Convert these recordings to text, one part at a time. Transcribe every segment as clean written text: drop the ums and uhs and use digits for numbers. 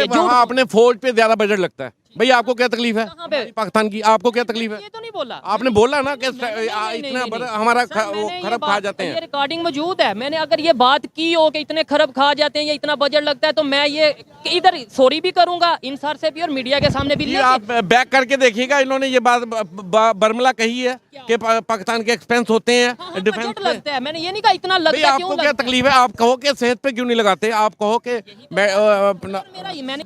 वहाँ अपने फौज पे ज्यादा बजट लगता है। भैया आपको क्या तकलीफ है पाकिस्तान की, आपको क्या तकलीफ है? ये तो नहीं बोला आपने बोला ना कि इतना बड़ा हमारा खरब खा जाते हैं। ये रिकॉर्डिंग मौजूद है। मैंने अगर ये बात की हो कि इतने खरब खा जाते हैं या इतना बजट लगता है तो मैं ये इधर सॉरी भी करूंगा इन सर से भी और मीडिया के सामने भी। आप बैक करके देखिएगा, इन्होंने ये बात बर्मला कही है कि पाकिस्तान के एक्सपेंस होते हैं डिफेंस पे। लगता है, मैंने ये नहीं कहा इतना लगता है। आपको क्या तकलीफ है? आप कहो कि सेहत पे क्यों नहीं लगाते? आप कहो कि अपना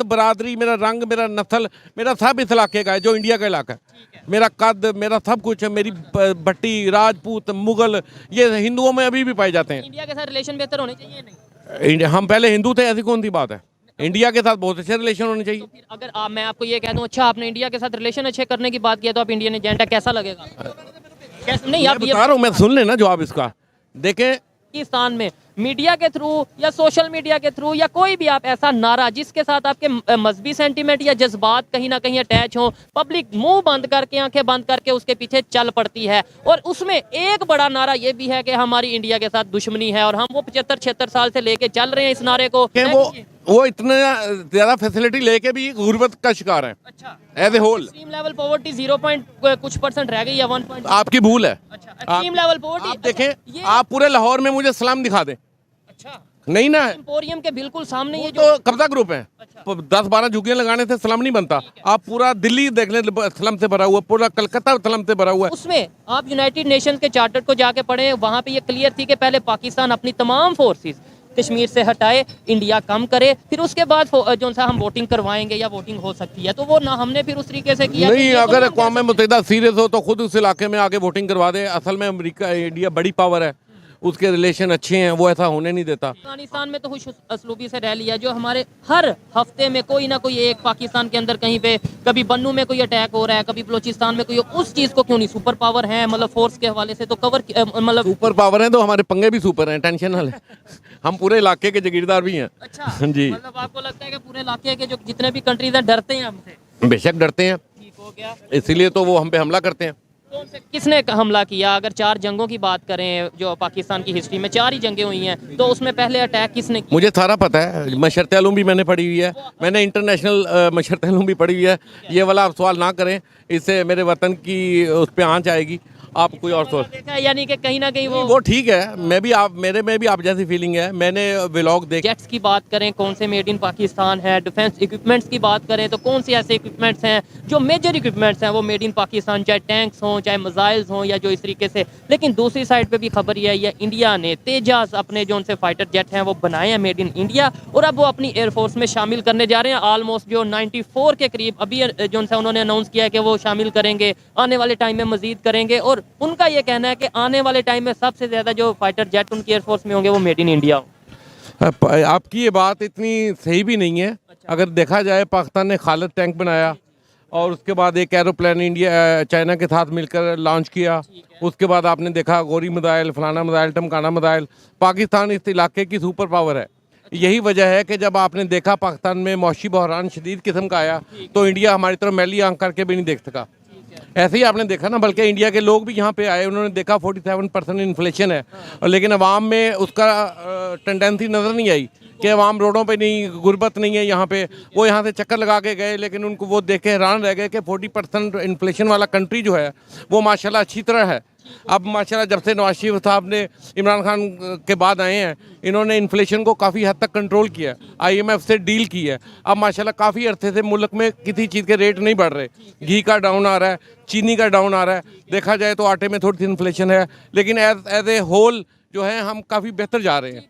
बरादरी, मेरा रंग, मेरा नस्ल, मेरा सब इस इलाके का है जो इंडिया का इलाका है। मेरा कद, मेरा सब कुछ है, मेरी भट्टी, राजपूत, मुगल, ये हिंदुओं में अभी भी पाए जाते हैं। इंडिया के साथ रिलेशन बेहतर होने चाहिए नहीं? हम पहले हिंदू थे, ऐसी कौन सी बात है? इंडिया के साथ बहुत अच्छे रिलेशन होने चाहिए। तो फिर अगर मैं आपको ये कह दूं अच्छा आपने इंडिया के साथ रिलेशन अच्छे करने की बात किया तो आप इंडियन एजेंट है, कैसा लगेगा? नहीं आप बता रहा हूँ, मैं सुन लेना जवाब इसका। देखें पाकिस्तान में मीडिया के थ्रू या सोशल मीडिया के थ्रू या कोई भी आप ऐसा नारा जिसके साथ आपके मजहबी सेंटीमेंट या जज्बात कहीं ना कहीं अटैच हो, पब्लिक मुंह बंद करके, आंखें बंद करके उसके पीछे चल पड़ती है। और उसमें एक बड़ा नारा ये भी है कि हमारी इंडिया के साथ दुश्मनी है और हम वो 75-76 साल से लेके चल रहे हैं इस नारे को। वो इतना ज्यादा फैसिलिटी लेके भी गुर्बत का शिकार है। अच्छा, as a whole extreme level poverty 0 कुछ % रह गई है 1 आपकी भूल है। अच्छा, एक्सट्रीम लेवल पॉवर्टी आप देखें, आप पूरे लाहौर में मुझे सलाम दिखा दें। अच्छा, नहीं ना, एम्पोरियम के बिल्कुल सामने ये तो कब्जा ग्रुप है। 10-12 झुग्गियां लगाने से सलाम नहीं बनता। आप पूरा दिल्ली देख लें, सलाम से भरा हुआ, पूरा कलकत्ता सलाम से भरा हुआ है। उसमें आप यूनाइटेड नेशन के चार्टर को जाके पढ़े, वहां पे ये क्लियर थी कि पहले पाकिस्तान अपनी तमाम फोर्सेस कश्मीर से हटाए, इंडिया कम करे, फिर उसके बाद जो सा हम वोटिंग करवाएंगे या वोटिंग हो सकती है। तो वो ना हमने फिर उस तरीके से किया नहीं। अगर अक़वाम मुत्तहिदा सीरियस हो तो खुद उस इलाके में आगे वोटिंग करवा दे। असल में अमेरिका, इंडिया बड़ी पावर है, उसके रिलेशन अच्छे हैं, वो ऐसा होने नहीं देता। अफगानिस्तान में तो खुश असलूबी से रह लिया, जो हमारे हर हफ्ते में कोई ना कोई एक पाकिस्तान के अंदर कहीं पे, कभी बन्नू में कोई अटैक हो रहा है, कभी बलोचिस्तान में कोई, उस चीज को क्यों नहीं? सुपर पावर है, मतलब फोर्स के हवाले से तो कवर, मतलब सुपर पावर है तो हमारे पंगे भी सुपर हैं, टेंशन ना ले। हम पूरे इलाके के जागीरदार भी हैं। अच्छा जी, मतलब आपको लगता है कि पूरे इलाके के जो जितने भी कंट्रीज हैं डरते हैं हमसे? बेशक डरते हैं, ठीक हो गया, इसीलिए तो वो हम पे हमला करते हैं। किसने हमला किया? अगर 4 जंगों की बात करें जो पाकिस्तान की हिस्ट्री में 4 ही जंगें हुई हैं, तो उसमें पहले अटैक किसने किया? मुझे सारा पता है। मशरत आलम भी मैंने पढ़ी हुई है, मैंने इंटरनेशनल मशरत आलम भी पढ़ी हुई है। ये वाला आप सवाल ना करें, इससे मेरे वतन की उस पर आँच आएगी। आप कोई और सोच, यानी कि कहीं ना कहीं वो ठीक है। मैं भी मेरे में भी आप जैसी फीलिंग है। मैंने व्लॉग देखे। जेट्स की बात करें, कौन से मेड इन पाकिस्तान है? डिफेंस इक्विपमेंट्स की बात करें तो कौन से ऐसे इक्विपमेंट्स हैं जो मेजर इक्विपमेंट्स हैं वो मेड इन पाकिस्तान, चाहे टैंक्स हों, चाहे मिसाइल्स हों, या जो इस तरीके से। लेकिन दूसरी साइड पे भी खबर ये है, इंडिया ने तेजास अपने जो उनसे फाइटर जेट हैं वो बनाए हैं मेड इन इंडिया, और अब वो अपनी एयरफोर्स में शामिल करने जा रहे हैं। ऑलमोस्ट जो 94 के करीब अभी जो उन्होंने अनाउंस किया है कि वो शामिल करेंगे, आने वाले टाइम में मजीद करेंगे। और उनका ये कहना है कि आने वाले टाइम में सबसे ज्यादा जो फाइटर जेट उनकी एयरफोर्स में होंगे वो मेड इन इंडिया होंगे। आपकी ये बात इतनी सही भी नहीं है। अगर देखा जाए, पाकिस्तान ने खालिद टैंक बनाया और उसके बाद एक एरोप्लेन इंडिया चाइना के साथ मिलकर लॉन्च किया। उसके बाद आपने देखा गोरी मिसाइल, फलाना मिसाइल, टमकाना मिसाइल। पाकिस्तान इस इलाके की सुपर पावर है। यही वजह है कि जब आपने देखा पाकिस्तान में मौशी बहरान शदीद किस्म का आया तो इंडिया हमारी तरफ मैली आंख करके भी नहीं देख सका। ऐसे ही आपने देखा ना, बल्कि इंडिया के लोग भी यहाँ पे आए, उन्होंने देखा 47% इन्फ्लेशन है, और लेकिन अवाम में उसका टेंडेंसी नज़र नहीं आई कि अवाम रोडों पे नहीं, गुर्बत नहीं है यहाँ पे। वो यहाँ से चक्कर लगा के गए, लेकिन उनको वो देख के हैरान रह गए कि 40% इन्फ्लेशन वाला कंट्री जो है वो माशाल्लाह अच्छी तरह है। अब माशाल्लाह जब से नवाज शरीफ साहब ने इमरान खान के बाद आए हैं, इन्होंने इन्फ्लेशन को काफ़ी हद तक कंट्रोल किया है, IMF से डील की है। अब माशाल्लाह काफ़ी अरसे से मुल्क में किसी चीज़ के रेट नहीं बढ़ रहे। घी का डाउन आ रहा है, चीनी का डाउन आ रहा है, देखा जाए तो आटे में थोड़ी सी इन्फ्लेशन है, लेकिन एज ए होल जो है हम काफ़ी बेहतर जा रहे हैं।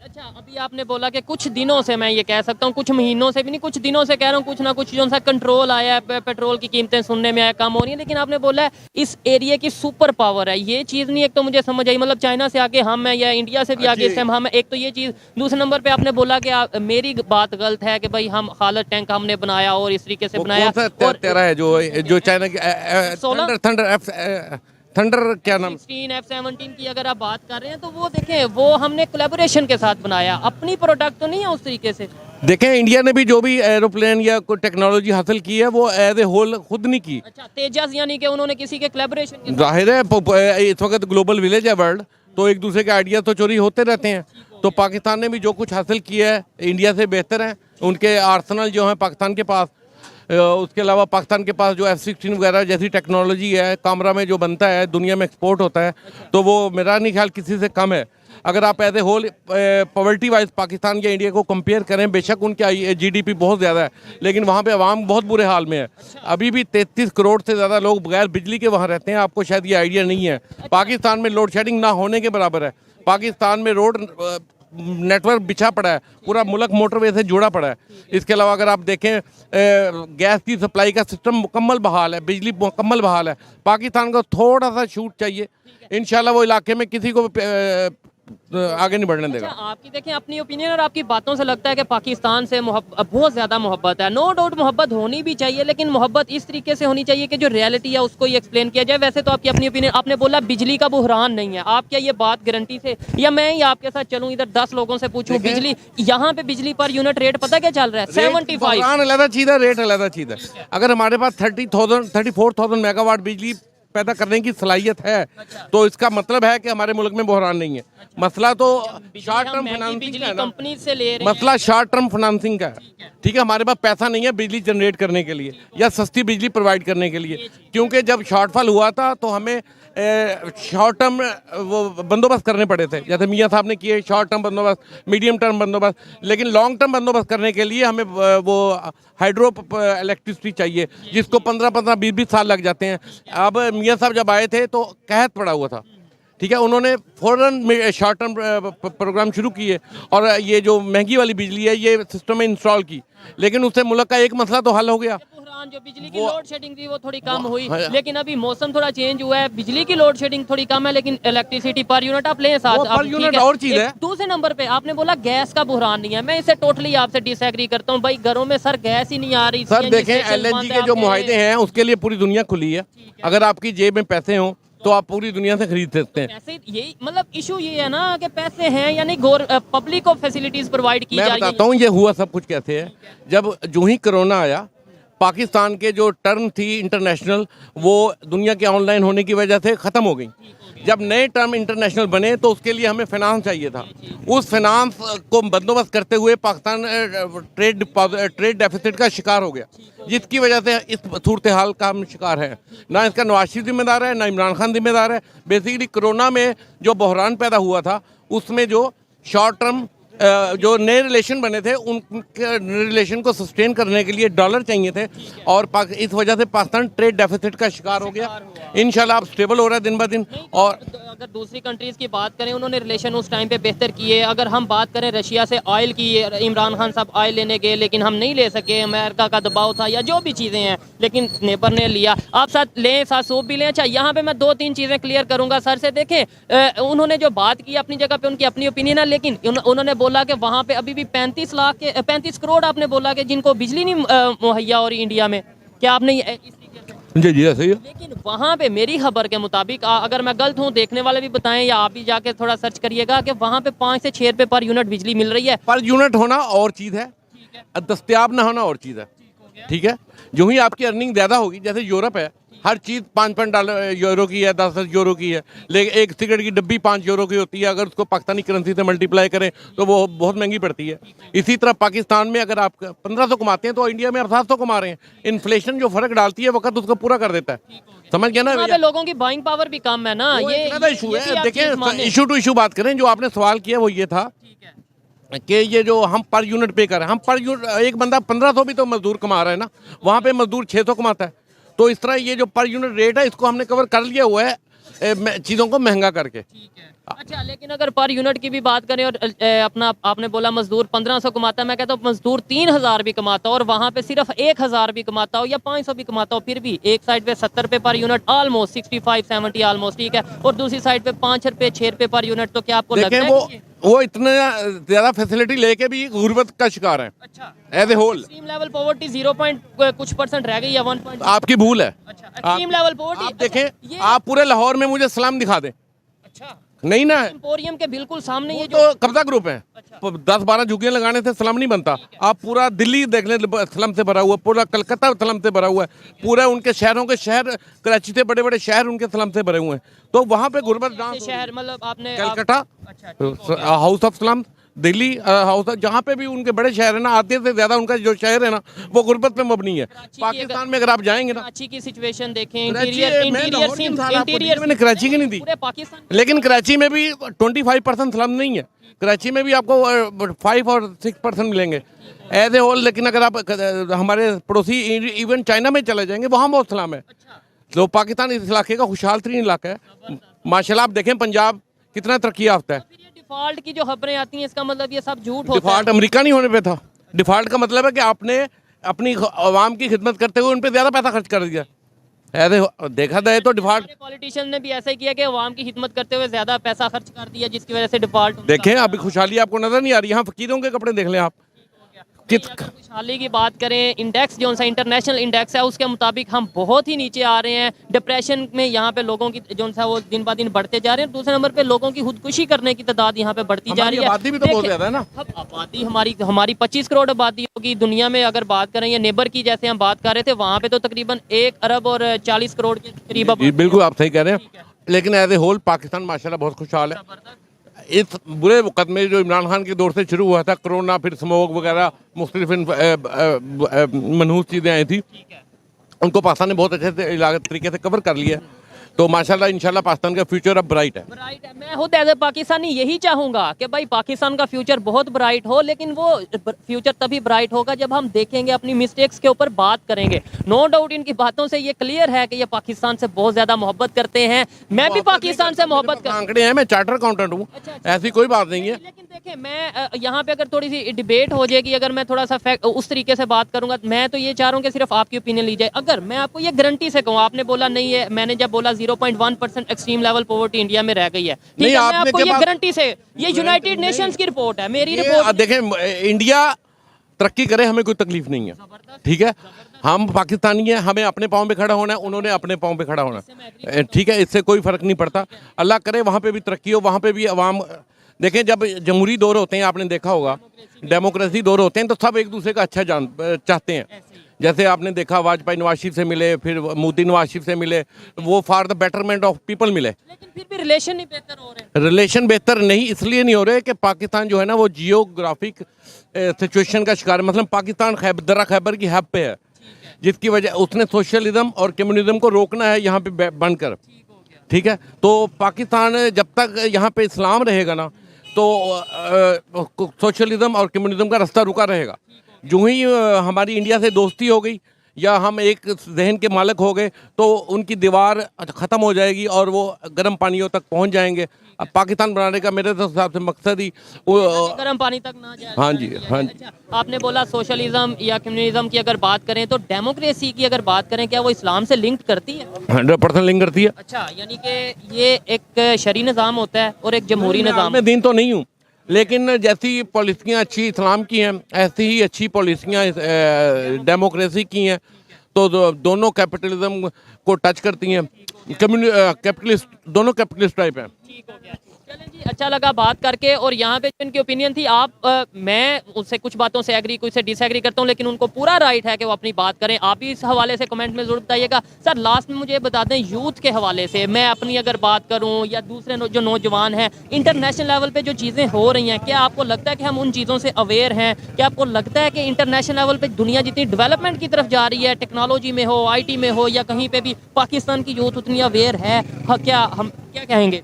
अच्छा, अभी आपने बोला कि कुछ दिनों से, मैं ये कह सकता हूँ कुछ महीनों से भी नहीं, कुछ दिनों से कह रहा हूँ, कुछ ना कुछ जो सा कंट्रोल आया है, पेट्रोल की कीमतें सुनने में आया कम हो रही हैं, लेकिन आपने बोला है इस एरिया की सुपर पावर है। ये चीज़ नहीं एक तो मुझे समझ आई, मतलब चाइना से आगे हम हैं या इंडिया से भी आगे इस टाइम हम, एक तो ये चीज़। दूसरे नंबर पर आपने बोला कि मेरी बात गलत है कि भाई हम खालिद टैंक हमने बनाया और इस तरीके से बनाया। और तेरा है जो चाइना की थंडर क्या नाम, 16 F-17 की अगर आप बात कर रहे हैं तो वो देखें, वो हमने कोलैबोरेशन के साथ बनाया, अपनी प्रोडक्ट तो नहीं है उस तरीके से। देखें, इंडिया ने भी जो भी एरोप्लेन या कोई टेक्नोलॉजी हासिल की है वो एज ए होल खुद नहीं की। अच्छा, तेजस यानी कि उन्होंने किसी के कोलैबोरेशन, जाहिर है इस वक्त ग्लोबल विलेज है वर्ल्ड, तो एक दूसरे के आइडिया तो चोरी होते रहते हैं। तो पाकिस्तान ने भी जो कुछ हासिल किया है इंडिया से बेहतर है। उनके आर्सेनल जो है पाकिस्तान के पास, उसके अलावा पाकिस्तान के पास जो F-16 वगैरह जैसी टेक्नोलॉजी है, कामरा में जो बनता है दुनिया में एक्सपोर्ट होता है, तो वो मेरा नहीं ख्याल किसी से कम है। अगर आप as a whole poverty wise Pakistan या इंडिया को कंपेयर करें, बेशक उनके GDP बहुत ज़्यादा है, लेकिन वहाँ पे आवाम बहुत बुरे हाल में है। अभी भी 33 करोड़ से ज़्यादा लोग बगैर बिजली के वहाँ रहते हैं। आपको शायद ये आइडिया नहीं है। पाकिस्तान में लोड शेडिंग ना होने के बराबर है। पाकिस्तान में रोड नेटवर्क बिछा पड़ा है, पूरा मुल्क मोटरवे से जुड़ा पड़ा है। इसके अलावा अगर आप देखें गैस की सप्लाई का सिस्टम मुकम्मल बहाल है, बिजली मुकम्मल बहाल है। पाकिस्तान को थोड़ा सा छूट चाहिए, इंशाल्लाह वो इलाके में किसी को आगे नहीं बढ़ने देगा। अच्छा, आपकी देखें अपनी ओपिनियन और आपकी बातों से लगता है कि पाकिस्तान से बहुत ज़्यादा मोहब्बत है। नो डाउट मोहब्बत होनी भी चाहिए, लेकिन मोहब्बत इस तरीके से होनी चाहिए कि जो रियलिटी है उसको ही एक्सप्लेन किया जाए। वैसे तो आपकी अपनी ओपिनियन, आपने बोला बिजली का बुहरान नहीं है, आप क्या ये बात गारंटी से, या मैं ही आपके साथ चलूँ इधर 10 लोगों से पूछूं बिजली, यहाँ पे बिजली पर यूनिट रेट पता क्या चल रहा है? 75। अलग चीज़ है, रेट अलग चीज़ है। अगर हमारे पास 34,000 मेगावाट बिजली पैदा करने की सलाहियत है, तो इसका मतलब है कि हमारे मुल्क में बहरान नहीं है। मसला तो शॉर्ट टर्म फाइनेंसिंग का है ना, कंपनी से ले रहे मसला शॉर्ट टर्म फाइनेंसिंग का है। ठीक है, हमारे पास पैसा नहीं है बिजली जनरेट करने के लिए या सस्ती बिजली प्रोवाइड करने के लिए, क्योंकि जब शॉर्टफॉल हुआ था तो हमें शॉर्ट टर्म वो बंदोबस्त करने पड़े थे, जैसे मियाँ साहब ने किए शॉर्ट टर्म बंदोबस्त, मीडियम टर्म बंदोबस्त, लेकिन लॉन्ग टर्म बंदोबस्त करने के लिए हमें वो हाइड्रो इलेक्ट्रिसिटी चाहिए, जिसको 15-15, 20-20 साल लग जाते हैं। अब मियाँ साहब जब आए थे तो कहत पड़ा हुआ था, ठीक है, उन्होंने फ़ौरन शॉर्ट टर्म प्रोग्राम शुरू किए और ये जो महंगी वाली बिजली है ये सिस्टम में इंस्टॉल की, लेकिन उससे मुल्क का एक मसला तो हल हो गया। जो बिजली की लोड शेडिंग थी वो थोड़ी कम हुई, लेकिन अभी मौसम थोड़ा चेंज हुआ है, बिजली की लोड शेडिंग थोड़ी कम है, लेकिन इलेक्ट्रिसिटी पर यूनिट आप लें साथ, पर यूनिट और चीज़ है। दूसरे नंबर पे आपने बोला गैस का बुहरान नहीं है, मैं इससे टोटली आपसे डिसएग्री करता हूँ। भाई घरों में सर गैस ही नहीं आ रही। सर देखें, LNG के जो मुआहदे हैं उसके लिए पूरी दुनिया खुली है। अगर आपकी जेब में पैसे हों तो आप पूरी दुनिया से खरीद सकते हैं। पैसे, यही मतलब इशू ये है ना कि पैसे हैं या नहीं, पब्लिक को फैसिलिटीज प्रोवाइड की जा रही है। मैं बताता हूँ ये हुआ सब कुछ कैसे है। जब जो ही कोरोना आया, पाकिस्तान के जो टर्म थी इंटरनेशनल, वो दुनिया के ऑनलाइन होने की वजह से ख़त्म हो गई। जब नए टर्म इंटरनेशनल बने तो उसके लिए हमें फाइनेंस चाहिए था। उस फाइनेंस को बंदोबस्त करते हुए पाकिस्तान ट्रेड डेफिसिट का शिकार हो गया, जिसकी वजह से इस सूरत हाल का हम शिकार है। ना इसका नवाज शरीफ जिम्मेदार है, ना इमरान खान जिम्मेदार है। बेसिकली कोरोना में जो बहरान पैदा हुआ था उसमें जो शॉर्ट टर्म जो नए रिलेशन बने थे, उनके रिलेशन को सस्टेन करने के लिए डॉलर चाहिए थे, और इस वजह से पाकिस्तान ट्रेड डेफिसिट का शिकार हो गया। इंशाल्लाह अब स्टेबल हो रहा है दिन ब दिन। और अगर दूसरी कंट्रीज़ की बात करें, उन्होंने रिलेशन उस टाइम पे बेहतर किए। अगर हम बात करें रशिया से ऑयल की, इमरान खान साहब ऑयल लेने गए लेकिन हम नहीं ले सके, अमेरिका का दबाव था या जो भी चीज़ें हैं, लेकिन नेबर ने लिया। आप साथ लें, साथ सूप भी लें। अच्छा, यहाँ पे मैं 2-3 चीज़ें क्लियर करूँगा सर से। देखें, उन्होंने जो बात की अपनी जगह पे, उनकी अपनी ओपिनियन है, लेकिन उन्होंने बोला कि वहाँ पे अभी भी 35 करोड़ आपने बोला कि जिनको बिजली नहीं मुहैया हो रही इंडिया में। क्या आपने जी सही है, लेकिन वहाँ पे मेरी खबर के मुताबिक, अगर मैं गलत हूँ देखने वाले भी बताएं या आप भी जाके थोड़ा सर्च करिएगा, कि वहाँ पे 5 से 6 रुपये पर यूनिट बिजली मिल रही है। पर यूनिट होना और चीज़ है, दस्तयाब ना होना और चीज़ है। ठीक है, जो ही आपकी अर्निंग ज़्यादा होगी, जैसे यूरोप है, हर चीज़ $5 की है, 10 यूरो की है, लेकिन एक सिगरेट की डब्बी 5 यूरो की होती है। अगर उसको पाकिस्तानी करेंसी से मल्टीप्लाई करें तो वो बहुत महंगी पड़ती है। इसी तरह पाकिस्तान में अगर आप 1500 कमाते हैं तो इंडिया में 700 कमा रहे हैं। इन्फ्लेशन जो फर्क डालती है वक्त उसको पूरा कर देता है। समझ गया ना, लोगों की बाइंग पावर भी कम है ना, ये इशू है। देखिए, इशू टू इशू बात करें, जो आपने सवाल किया वो ये था कि ये जो हम पर यूनिट पे कर रहे हैं, हम पर यूनिट, एक बंदा 1500 भी तो मजदूर कमा रहा है ना, वहाँ पे मजदूर 600 कमाता है। तो इस तरह ये जो पर यूनिट रेट है, इसको हमने कवर कर लिया हुआ है चीज़ों को महंगा करके। अच्छा, लेकिन अगर पर यूनिट की भी बात करें, और अपना आपने बोला मजदूर 1500 कमाता है, मैं कहता हूँ मजदूर 3000 भी कमाता हो और वहाँ पे सिर्फ 1000 भी कमाता हो या 500 भी कमाता हो, फिर भी एक साइड पे 70 रुपये पर यूनिट, ऑलमोस्ट 65-70 ऑलमोस्ट, ठीक है, और दूसरी साइड पे 5 रुपये 6 रुपये पर यूनिट। तो क्या आपको लगता है वो इतने ज़्यादा फैसिलिटी लेके भी गुर्बत का शिकार है? अच्छा, as a whole extreme level poverty 0 कुछ % रह गई या 1 आपकी भूल है। अच्छा, एक्सट्रीम लेवल पॉवर्टी। आप देखें, आप पूरे लाहौर में मुझे सलाम दिखा दें। अच्छा, नहीं ना, एम्पोरियम के बिल्कुल सामने ये जो तो कब्जा ग्रुप है। 10-12 झुग्गियां लगाने से स्लम नहीं बनता। आप पूरा दिल्ली देख लें, स्लम से भरा हुआ, पूरा कलकत्ता स्लम से भरा हुआ है, पूरा उनके शहरों के शहर, कराची से बड़े बड़े शहर उनके स्लम से भरे हुए हैं। तो वहाँ पे गुर्बत डांस, शहर मतलब आपने कलकत्ता अच्छा house of slum, Delhi house, जहाँ पे भी उनके बड़े शहर है ना, आधे से ज्यादा उनका जो शहर है ना वो गुर्बत पे मबनी है। पाकिस्तान में अगर आप जाएंगे ना, कराची की सिचुएशन देखें, कराची इंटीरियर मैं इंटीरियर लाहौर की सीन मिसाल आपको दी, इंटीरियर मैंने कराची की नहीं दी, पूरे पाकिस्तान लेकिन कराची में भी 25% स्लम नहीं है। कराची में भी आपको 5 और 6% मिलेंगे एज ए होल। लेकिन अगर आप हमारे पड़ोसी इवन चाइना में चले जाएंगे, वहाँ बहुत स्लम है। तो पाकिस्तान इस इलाके का खुशहाल तरीन इलाका है माशाल्लाह। आप देखें पंजाब कितना तरक्की याफ्ता है। फिर ये डिफॉल्ट की जो खबरें आती हैं, इसका मतलब ये सब झूठ होता है। डिफॉल्ट अमेरिका नहीं होने पे था। डिफॉल्ट का मतलब है कि आपने अपनी आवाम की खिदमत करते हुए उन पे ज़्यादा पैसा खर्च कर दिया। ऐसे देखा जाए तो डिफॉल्ट, पॉलिटिशियन ने भी ऐसा ही किया कि अवाम की खिदमत करते हुए ज्यादा पैसा खर्च कर दिया, जिसकी वजह से डिफॉल्ट देखें अभी खुशहाली आपको नजर नहीं आ रही। यहाँ फकीरों के कपड़े देख लें आप। खुशहाली की बात करें, इंडेक्स जो सा इंटरनेशनल इंडेक्स है उसके मुताबिक हम बहुत ही नीचे आ रहे हैं। डिप्रेशन में यहाँ पे लोगों की जो सा वो दिन ब दिन बढ़ते जा रहे हैं। दूसरे नंबर पे लोगों की खुदकुशी करने की तादाद यहाँ पे बढ़ती जा रही है। आबादी भी तो बहुत ज्यादा है ना। अब आबादी हमारी 25 करोड़ आबादी होगी दुनिया में। अगर बात करें या नेबर की, जैसे हम बात कर रहे थे, वहाँ पे तो तकरीबन 1 अरब और 40 करोड़ के करीब। बिल्कुल आप सही कह रहे हैं। लेकिन एज ए होल पाकिस्तान माशाल्लाह बहुत खुशहाल है। इस बुरे वक़्त में जो इमरान खान के दौर से शुरू हुआ था, कोरोना, फिर स्मोक वगैरह मुख्तलिफ मनहूस चीज़ें आई थी, उनको पाकिस्तान ने बहुत अच्छे से तरीके से कवर कर लिया। तो माशाल्लाह इंशाल्लाह पाकिस्तान का फ्यूचर अब ब्राइट है। मैं खुद एज ए पाकिस्तानी यही चाहूँगा कि भाई पाकिस्तान का फ्यूचर बहुत ब्राइट हो, लेकिन वो फ्यूचर तभी ब्राइट होगा जब हम देखेंगे, अपनी मिस्टेक्स के ऊपर बात करेंगे। नो डाउट इनकी बातों से ये क्लियर है कि ये पाकिस्तान से बहुत ज़्यादा मोहब्बत करते हैं। मैं भी पाकिस्तान से मोहब्बत करता हूँ। आंकड़े हैं, मैं चार्टर अकाउंटेंट हूँ, ऐसी कोई बात नहीं है। लेकिन देखें, मैं यहाँ पे अगर थोड़ी सी डिबेट हो जाएगी, अगर मैं थोड़ा सा फैक्ट उस तरीके से बात करूंगा, मैं तो ये चाह रहा हूँ कि सिर्फ आपकी ओपिनियन ली जाए। अगर मैं आपको ये गारंटी से कहूँ, आपने बोला नहीं है, मैंने जब बोला 0.1% एक्सट्रीम लेवल पॉवर्टी इंडिया में रह गई है, ठीक है, मैं आपको ये गारंटी से, ये यूनाइटेड नेशंस की रिपोर्ट है, मेरी रिपोर्ट। देखें इंडिया तरक्की करे, हमें कोई तकलीफ नहीं है, ठीक है। हम पाकिस्तानी हैं, हमें अपने पाँव पे खड़ा होना है, उन्होंने अपने पाँव पे खड़ा होना है, ठीक है। इससे कोई फर्क नहीं पड़ता। अल्लाह करे वहाँ पे भी तरक्की हो, वहाँ पे भी अवाम। देखें जब जमहूरी दौर होते हैं, आपने देखा होगा, डेमोक्रेसी दौर होते हैं, तो सब एक दूसरे का अच्छा चाहते हैं। जैसे आपने देखा वाजपेयी नवाज शरीफ से मिले, फिर मोदी नवाज शरीफ से मिले, वो for the betterment of people मिले। लेकिन फिर भी रिलेशन नहीं बेहतर हो रहे। रिलेशन बेहतर नहीं इसलिए नहीं हो रहे कि पाकिस्तान जो है ना वो जियोग्राफिक सिचुएशन का शिकार है। मतलब पाकिस्तान दर्रा खैबर की हब पे है, जिसकी वजह उसने सोशलिज्म और कम्युनिज्म को रोकना है यहाँ पे बनकर, ठीक है। तो पाकिस्तान जब तक यहाँ पे इस्लाम रहेगा ना, तो सोशलिज्म और कम्युनिज्म का रास्ता रुका रहेगा। जो ही हमारी इंडिया से दोस्ती हो गई या हम एक जहन के मालिक हो गए, तो उनकी दीवार ख़त्म हो जाएगी और वो गर्म पानियों तक पहुंच जाएंगे। अब पाकिस्तान बनाने का मेरे हिसाब से मकसद ही वो गर्म पानी तक ना जाए। हाँ जी, हाँ जी। अच्छा, आपने बोला सोशलिज्म या कम्युनिज्म की अगर बात करें, तो डेमोक्रेसी की अगर बात करें, क्या वो इस्लाम से लिंक करती है? 100% लिंक करती है। अच्छा, यानी कि ये एक शरी निज़ाम होता है और एक जमहूरी निज़ाम। मैं दीन तो नहीं हूँ, लेकिन जैसी पॉलिसियाँ अच्छी इस्लाम की हैं, ऐसी ही अच्छी पॉलिसियाँ डेमोक्रेसी की हैं। तो दोनों कैपिटलिज्म को टच करती हैं। कैपिटलिस्ट, दोनों कैपिटलिस्ट टाइप हैं। ठीक हो गया, चलें जी, अच्छा लगा बात करके। और यहाँ पे इनकी ओपिनियन थी, आप मैं उससे कुछ बातों से एग्री, कुछ से डिसएग्री करता हूँ, लेकिन उनको पूरा राइट है कि वो अपनी बात करें। आप भी इस हवाले से कमेंट में जरूर बताइएगा। सर लास्ट में मुझे बता दें, यूथ के हवाले से मैं अपनी अगर बात करूँ या दूसरे जो नौजवान हैं, इंटरनेशनल लेवल पे जो चीज़ें हो रही हैं, क्या आपको लगता है कि हम उन चीज़ों से अवेयर हैं? क्या आपको लगता है कि इंटरनेशनल लेवल पे दुनिया जितनी डेवलपमेंट की तरफ जा रही है, टेक्नोलॉजी में हो, IT में हो, या कहीं पे भी, पाकिस्तान की यूथ उतनी अवेयर है? क्या हम क्या कहेंगे?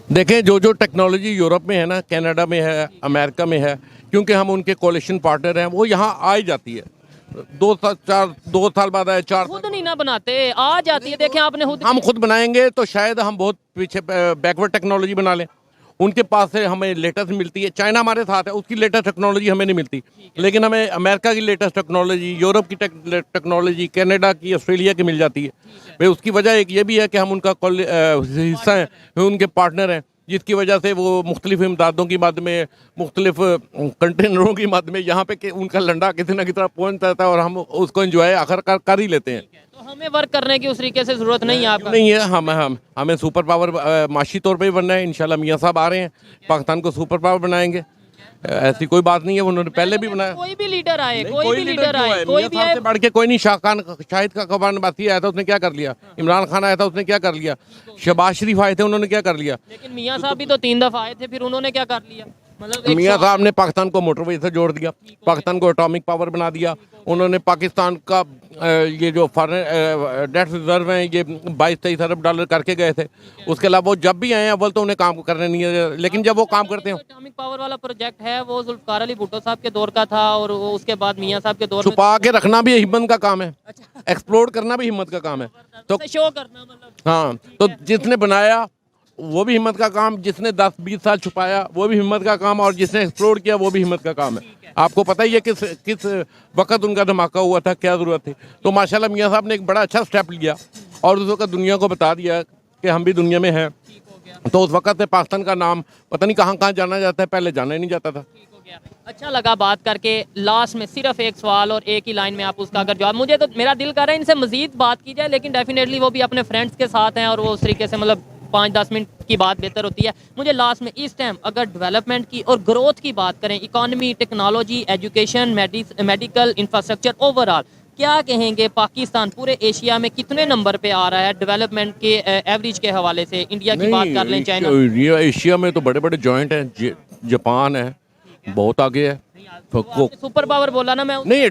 देखें जो टेक्नोलॉजी यूरोप में है ना, कनाडा में है, अमेरिका में है, क्योंकि हम उनके कोलिशन पार्टनर हैं, वो यहाँ आ ही जाती है। 2 साल बाद आए, 4 खुद नहीं ना बनाते, आ जाती है। देखें आपने खुद, हम खुद बनाएंगे तो शायद हम बहुत पीछे बैकवर्ड टेक्नोलॉजी बना लें। उनके पास से हमें लेटेस्ट मिलती है। चाइना हमारे साथ है, उसकी लेटेस्ट टेक्नोलॉजी हमें नहीं मिलती, लेकिन हमें अमेरिका की लेटेस्ट टेक्नोलॉजी, यूरोप की टेक्नोलॉजी, कनाडा की, ऑस्ट्रेलिया की मिल जाती है। भाई उसकी वजह एक ये भी है कि हम उनका हिस्सा हैं, उनके पार्टनर हैं, जिसकी वजह से वो मुख्तलिफ इमदादों की मद में, मुख्तलिफ कंटेनरों की मद में यहाँ पे उनका लंडा किसी न किसी तरह पहुँच जाता है और हम उसको एंजॉय आखिर कर ही लेते हैं। तो तो हमें वर्क करने की उस तरीके से जरूरत नहीं है आपका? नहीं है, हम हमें सुपर पावर माशी तौर पे ही बनना है। इंशाल्लाह मियाँ साहब आ रहे हैं, पाकिस्तान को सुपर पावर बनाएंगे। ऐसी कोई बात नहीं है, उन्होंने पहले भी बनाया। कोई भी लीडर आए, नहीं, कोई भी लीडर क्यों आए, है? कोई मियाँ भी साहब आए, से बढ़ के कोई नहीं। शाहिद का कबान बाती आया था, उसने क्या कर लिया? इमरान खान आया था, उसने क्या कर लिया? शहबाज शरीफ आए थे, उन्होंने क्या कर लिया? लेकिन मियाँ साहब भी तो 3 दफा आए थे, फिर उन्होंने क्या कर लिया? मतलब एक मियाँ साहब ने पाकिस्तान को मोटरवे से जोड़ दिया, पाकिस्तान को एटॉमिक पावर बना दिया। उन्होंने पाकिस्तान का ये जो फॉरेन डेट रिजर्व हैं, ये 22-23 अरब डॉलर करके गए थे। उसके अलावा वो जब भी आए हैं, अव्वल तो उन्हें काम करने नहीं है, लेकिन जब वो काम करते हैं, एटॉमिक पावर वाला प्रोजेक्ट है वो जुल्फकार अली भुट्टो साहब के दौर का था, और वो उसके बाद मियाँ साहब के दौर में छुपा के रखना भी हिम्मत का काम है, एक्सप्लोर करना भी हिम्मत का काम है। तो शो करना, मतलब हाँ, तो जिसने बनाया वो भी हिम्मत का काम, जिसने 10-20 साल छुपाया वो भी हिम्मत का काम, और जिसने एक्सप्लोर किया वो भी हिम्मत का काम है। आपको पता ही है किस वक्त उनका धमाका हुआ था, क्या ज़रूरत थी। तो माशाल्लाह मियाँ साहब ने एक बड़ा अच्छा स्टेप लिया और उस वक्त दुनिया को बता दिया कि हम भी दुनिया में हैं। तो उस वक्त से पाकिस्तान का नाम पता नहीं कहाँ कहाँ जाना जाता है, पहले जाना ही नहीं जाता था। अच्छा लगा बात करके। लास्ट में सिर्फ एक सवाल और एक ही लाइन में आप उसका अगर जवाब, मुझे तो मेरा दिल कर रहा है इनसे मजीद बात की जाए, लेकिन डेफिनेटली वो भी अपने फ्रेंड्स के साथ हैं और वो उस तरीके से मतलब 5-10 मिनट की बात बेहतर होती है। मुझे लास्ट में इस टाइम अगर डेवलपमेंट की और ग्रोथ की बात करें, economy, technology, education, medical infrastructure, overall क्या कहेंगे पाकिस्तान पूरे एशिया में कितने नंबर पे आ रहा है डेवलपमेंट के एवरेज के हवाले से? इंडिया की बात कर लें, चाइना, एशिया में तो बड़े बड़े जॉइंट हैं, जापान है, बहुत आगे है। सुपर पावर बोला ना मैं, नहीं,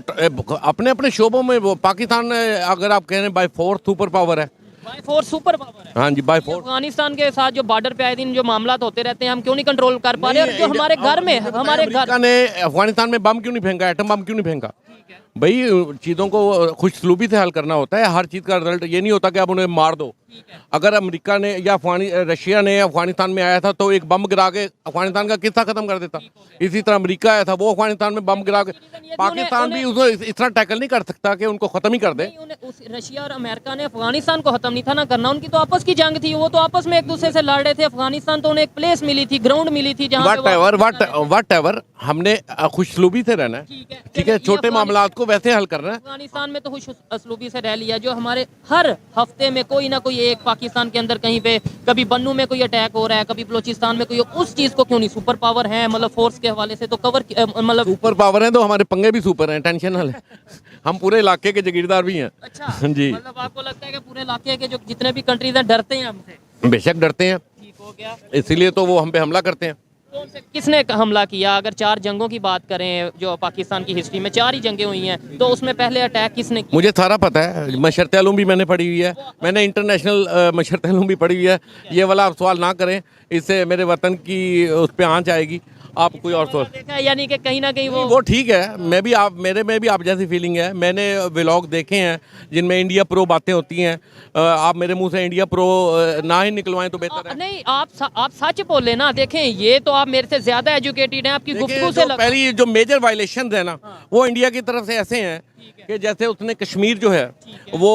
अपने अपने शोबों में वो पाकिस्तान अगर आप कह रहे हैं बाय फोर्थ सुपर पावर है, बाय फोर्स सुपर पावर है। हाँ जी, बाय फोर्थ। अफगानिस्तान के साथ जो बॉर्डर पे आए दिन जो मामला होते रहते हैं, हम क्यों नहीं कंट्रोल कर पा रहे? और जो हमारे घर में, हमारे घर ने अफगानिस्तान में बम क्यों नहीं फेंका, एटम बम क्यों नहीं फेंका? भाई चीज़ों को खुशसलूबी से हल करना होता है। हर चीज़ का रिजल्ट ये नहीं होता कि आप उन्हें मार दो। अगर अमेरिका ने या रशिया ने अफगानिस्तान में आया था तो एक बम गिरा के अफगानिस्तान का किस्सा खत्म कर देता। इसी तरह अमेरिका आया था, वो अफगानिस्तान में बम गिरा के, पाकिस्तान भी उसको इस तरह टैकल नहीं कर सकता कि उनको खत्म ही कर दे। रशिया और अमेरिका ने अफगानिस्तान को खत्म नहीं था ना करना, उनकी तो आपस की जंग थी, वो तो आपस में एक दूसरे से लड़ रहे थे। अफगानिस्तान तो उन्हें एक प्लेस मिली थी, ग्राउंड मिली थी जहाँ वट एवर हमने खुशसलूबी से रहना है, ठीक है, छोटे मामला को वैसे हल करना है। अफगानिस्तान में तो खुश असलूबी से रह लिया, जो हमारे हर हफ्ते में कोई ना कोई एक पाकिस्तान के अंदर कहीं पे, कभी बन्नू में कोई अटैक हो रहा है, कभी बलोचिस्तान में कोई, उस चीज को क्यों नहीं? सुपर पावर है, मतलब फोर्स के हवाले से तो कवर, मतलब सुपर पावर है तो हमारे पंगे भी सुपर हैं, टेंशन ना ले। हम पूरे इलाके के जागीरदार भी हैं। अच्छा जी, मतलब आपको लगता है कि पूरे इलाके के जो जितने भी कंट्रीज हैं डरते हैं हमसे? बेशक डरते हैं, ठीक हो गया, इसीलिए तो वो हम पे हमला करते हैं। किसने हमला किया? अगर 4 जंगों की बात करें जो पाकिस्तान की हिस्ट्री में 4 ही जंगें हुई हैं, तो उसमें पहले अटैक किसने किया? मुझे सारा पता है, मशरत आलम भी मैंने पढ़ी हुई है, मैंने इंटरनेशनल मशरत आलम भी पढ़ी हुई है। ये वाला आप सवाल ना करें, इससे मेरे वतन की उस पर आँच आएगी। आप कोई और सवाल देखा है, यानी कि कहीं ना कहीं वो ठीक है। मैं भी मेरे में भी आप जैसी फीलिंग है। मैंने व्लॉग देखे हैं जिनमें इंडिया प्रो बातें होती हैं। आप मेरे मुंह से इंडिया प्रो ना ही निकलवाएं तो बेहतर है। नहीं, आप सच बोले ना। देखें, ये तो आप मेरे से ज्यादा एजुकेटेड हैं, आपकी गुफ्तगू से पहली जो मेजर वायलेशन है ना, वो इंडिया की तरफ से ऐसे हैं कि जैसे उसने कश्मीर जो है वो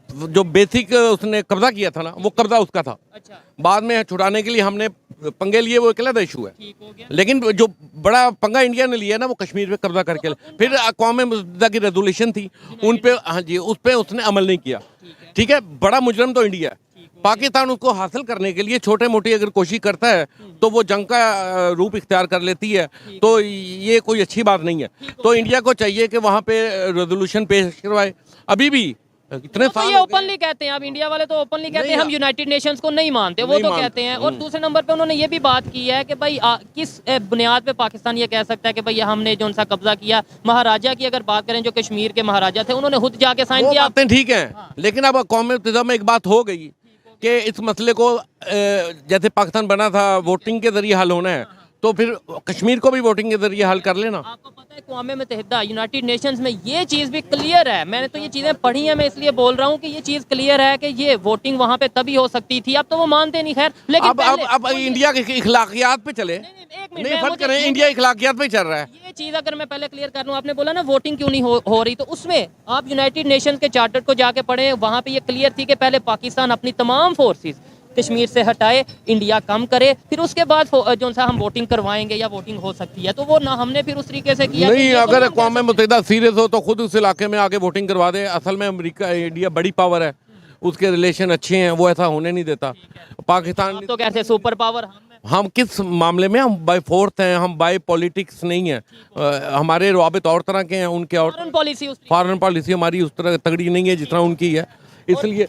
जो बेसिक उसने कब्जा किया था ना, वो कब्जा उसका था। अच्छा, बाद में छुड़ाने के लिए हमने पंगे लिए, वो एक अलग इशू है। ठीक हो गया। लेकिन जो बड़ा पंगा इंडिया ने लिया ना, वो कश्मीर पे कब्जा करके फिर अक़वाम मुत्तहिदा की रेजोल्यूशन थी उन पे, हाँ जी, उस पे उसने अमल नहीं किया। ठीक है, बड़ा मुजरम तो इंडिया है। पाकिस्तान उसको हासिल करने के लिए छोटे मोटी अगर कोशिश करता है तो वो जंग का रूप इख्तियार कर लेती है, तो ये कोई अच्छी बात नहीं है। तो इंडिया को चाहिए कि वहाँ पे रेजोल्यूशन पेश करवाए। अभी भी इतने तो ये ओपनली कहते हैं, अब इंडिया वाले तो ओपनली कहते हैं हम यूनाइटेड नेशंस को नहीं मानते, वो तो कहते हैं। और दूसरे नंबर पे उन्होंने ये भी बात की है कि भाई किस बुनियाद पे पाकिस्तान ये कह सकता है कि भाई हमने जो उनसा कब्जा किया। महाराजा की अगर बात करें, जो कश्मीर के महाराजा थे, उन्होंने खुद जाके साइन किया। ठीक है, लेकिन अब कौम मुत्तहिदा में एक बात हो गई कि इस मसले को जैसे पाकिस्तान बना था वोटिंग के जरिए हल होना है, तो फिर कश्मीर को भी वोटिंग के जरिए हल कर लेना। आपको पता है क़ौम मुत्तहिदा यूनाइटेड नेशंस में ये चीज़ भी क्लियर है, मैंने तो ये चीज़ें पढ़ी हैं, मैं इसलिए बोल रहा हूँ कि ये चीज़ क्लियर है कि ये वोटिंग वहाँ पे तभी हो सकती थी। अब तो वो मानते नहीं, खैर। लेकिन अब इंडिया के इखलाकियात पे चले, नहीं फर्क करें, इंडिया इखलाकियात पे चल रहा है। ये चीज़ अगर मैं पहले क्लियर कर लूँ, आपने बोला ना वोटिंग क्यों नहीं हो रही, तो उसमें आप यूनाइटेड नेशंस के चार्टर को जाके पढ़े, वहाँ पे ये क्लियर थी कि पहले पाकिस्तान अपनी तमाम फोर्सेस कश्मीर से हटाए, इंडिया कम करे, फिर उसके बाद जो सा हम वोटिंग करवाएंगे या वोटिंग हो सकती है, तो वो ना हमने फिर उस तरीके से किया। नहीं, अगर अक़वाम मुत्तहिदा सीरियस हो तो खुद उस इलाके में आके वोटिंग करवा दे। असल में अमेरिका, इंडिया बड़ी पावर है, उसके रिलेशन अच्छे हैं, वो ऐसा होने नहीं देता। पाकिस्तान तो कैसे सुपर पावर हम किस मामले में, हम बाय फोर्थ हैं, हम बाय पॉलिटिक्स नहीं है। हमारे रवाबित और तरह के हैं, उनके और फॉरेन पॉलिसी हमारी उस तरह तगड़ी नहीं है जिस तरह उनकी है। इसलिए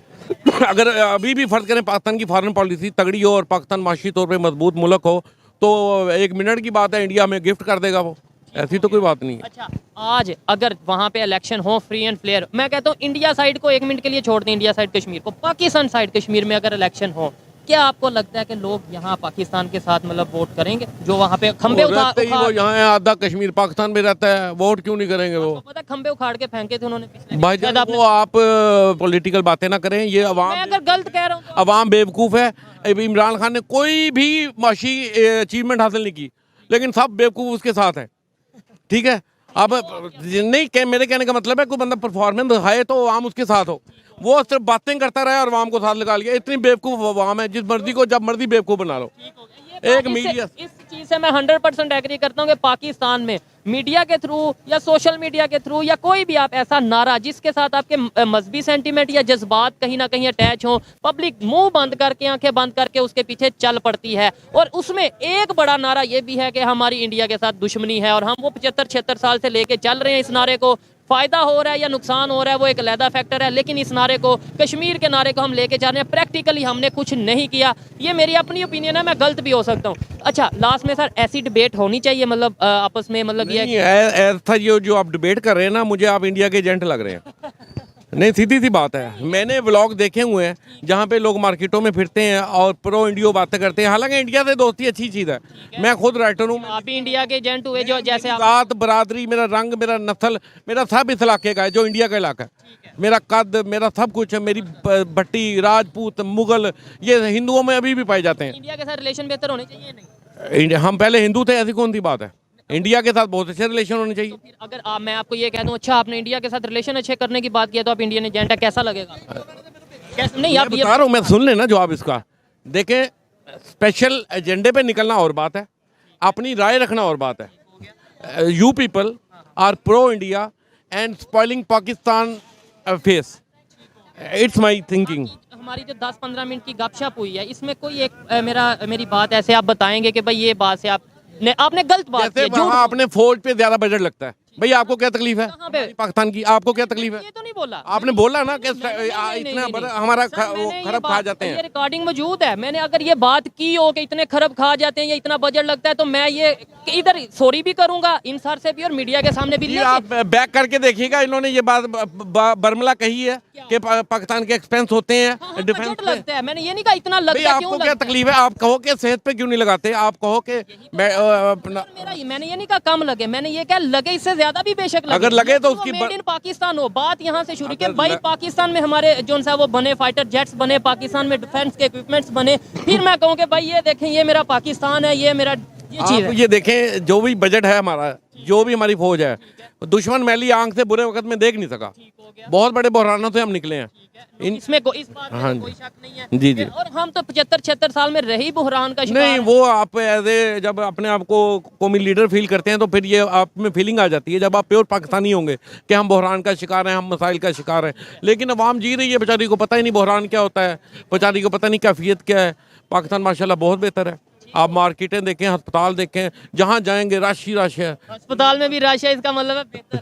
अगर अभी भी फर्ज करें पाकिस्तान की फॉरेन पॉलिसी तगड़ी हो और पाकिस्तान माशी तौर पे मजबूत मुल्क हो तो 1 मिनट की बात है, इंडिया में गिफ्ट कर देगा वो, ऐसी तो कोई बात नहीं है। अच्छा, आज अगर वहाँ पे इलेक्शन हो फ्री एंड फेयर, मैं कहता हूँ इंडिया साइड को 1 मिनट के लिए छोड़ दें, इंडिया साइड कश्मीर को, पाकिस्तान साइड कश्मीर में अगर इलेक्शन हो, क्या आपको लगता है कि लोग यहाँ पाकिस्तान के साथ मतलब वोट करेंगे? जो वहाँ पे खंबे वो यहाँ है, आधा कश्मीर पाकिस्तान में रहता है, वोट क्यों नहीं करेंगे वो? पता खंबे उखाड़ के फेंके थे उन्होंने भाईजान, वो आप पॉलिटिकल बातें ना करें, ये अवाम, मैं अगर गलत कह रहा हूँ अवाम बेवकूफ़ है। इमरान खान ने कोई भी माशी अचीवमेंट हासिल नहीं की, लेकिन सब बेवकूफ़ उसके साथ हैं, ठीक है। अब नहीं, मेरे कहने का मतलब है कोई बंदा परफॉर्मेंस दिखाए तो आवाम उसके साथ हो, वो सिर्फ बातें करता रहा और आवाम को साथ लगा लिया। इतनी बेवकूफ़ आवाम है, जिस मर्जी को जब मर्जी बेवकूफ़ बना लो। एक मीडिया, इस चीज़ से मैं 100% एग्री करता हूँ कि पाकिस्तान में मीडिया के थ्रू या सोशल मीडिया के थ्रू या कोई भी आप ऐसा नारा जिसके साथ आपके मजहबी सेंटीमेंट या जज्बात कहीं ना कहीं अटैच हो, पब्लिक मुंह बंद करके, आंखें बंद करके उसके पीछे चल पड़ती है। और उसमें एक बड़ा नारा ये भी है कि हमारी इंडिया के साथ दुश्मनी है और हम वो 75-76 साल से लेके चल रहे हैं। इस नारे को फ़ायदा हो रहा है या नुकसान हो रहा है वो एक अलहदा फैक्टर है, लेकिन इस नारे को, कश्मीर के नारे को हम लेके जा रहे हैं। प्रैक्टिकली हमने कुछ नहीं किया। ये मेरी अपनी ओपिनियन है, मैं गलत भी हो सकता हूँ। अच्छा, लास्ट में सर ऐसी डिबेट होनी चाहिए, मतलब आपस में, मतलब ये ऐसा जो आप डिबेट कर रहे हैं ना, मुझे आप इंडिया के एजेंट लग रहे हैं। नहीं, सीधी सी बात है, मैंने व्लॉग देखे हुए हैं जहाँ पे लोग मार्केटों में फिरते हैं और प्रो इंडियो बातें करते हैं। हालांकि इंडिया से दोस्ती अच्छी चीज़ है, मैं खुद राइटर हूँ। आप भी इंडिया के एजेंट हुए, जो जैसे जात, बरादरी, मेरा रंग, मेरा नस्ल, मेरा सब इस इलाके का है, जो इंडिया का इलाका है। मेरा कद, मेरा सब कुछ है, मेरी भट्टी, राजपूत, मुगल, ये हिंदुओं में अभी भी पाए जाते हैं। इंडिया के साथ रिलेशन बेहतर होने चाहिए नहीं? हम पहले हिंदू थे, ऐसी कौन सी बात है? इंडिया के साथ बहुत अच्छे रिलेशन होने चाहिए। तो फिर अगर मैं आपको ये कह दूं, अच्छा आपने इंडिया के साथ रिलेशन अच्छे करने की बात किया तो आप इंडियन एजेंट है, कैसा लगेगा? नहीं, आप बता रहा हूँ, मैं सुन लेना जवाब इसका। देखें, स्पेशल एजेंडे पे निकलना और बात है, अपनी राय रखना और बात है। You people are pro India and spoiling Pakistan face, it's my thinking. हमारी जो 10-15 मिनट की गपशप हुई है, इसमें कोई एक मेरी बात ऐसे आप बताएंगे कि भाई ये बात से आपने गलत बात की है, जैसे वहाँ अपने फौज पे ज्यादा बजट लगता है, भैया आपको क्या तकलीफ है पाकिस्तान की? आपको क्या तकलीफ है? ये तो नहीं बोला आपने, बोला ना कि इतना हमारा खरब खा जाते हैं। ये रिकॉर्डिंग मौजूद है। मैंने अगर ये बात की हो कि इतने खरब खा जाते हैं या इतना बजट लगता है, तो मैं ये इधर सॉरी भी करूंगा इन सर से भी और मीडिया के सामने भी। आप बैक करके देखिएगा, इन्होंने ये बात बर्मला कही है कि पाकिस्तान के एक्सपेंस होते हैं डिफेंस पे। लगता है, मैंने ये नहीं कहा इतना लगता है। आपको क्या तकलीफ है? आप कहो कि सेहत पे क्यों नहीं लगाते? आप कहो कि मैंने ये नहीं कहा कम लगे, मैंने ये कहा लगे इससे ज्यादा भी बेशक लगे। अगर लगे तो उसकी मेड इन पाकिस्तान हो। बात यहाँ से शुरू की भाई, पाकिस्तान में हमारे जो सा वो बने, फाइटर जेट्स बने, पाकिस्तान में डिफेंस के इक्विपमेंट्स बने, फिर मैं कहूँ कि भाई ये देखें, ये मेरा पाकिस्तान है, ये मेरा ये चीज है। ये देखें, जो भी बजट है हमारा, जो भी हमारी फौज है, दुश्मन मैली आंख से बुरे वक्त में देख नहीं सका। बहुत बड़े बहरानों से हम निकले हैं, इसमें इस बात में कोई शक नहीं है। जी जी। और हम तो 75-76 साल में रही बहरान का शिकार। नहीं, वो आप जब अपने आप को कौमी लीडर फील करते हैं तो फिर ये आप में फीलिंग आ जाती है, जब आप प्योर पाकिस्तानी होंगे कि हम बहरान का शिकार हैं, हम मसाइल का शिकार हैं। लेकिन अवाम जी रही है, बेचारी को पता ही नहीं बहरान क्या होता है, बेचारी को पता नहीं कैफियत क्या है। पाकिस्तान माशाल्लाह बहुत बेहतर है। आप मार्केटें देखें, अस्पताल देखें, जहाँ जाएंगे रश ही रश है। अस्पताल में भी रश है, इसका मतलब है बेहतर है।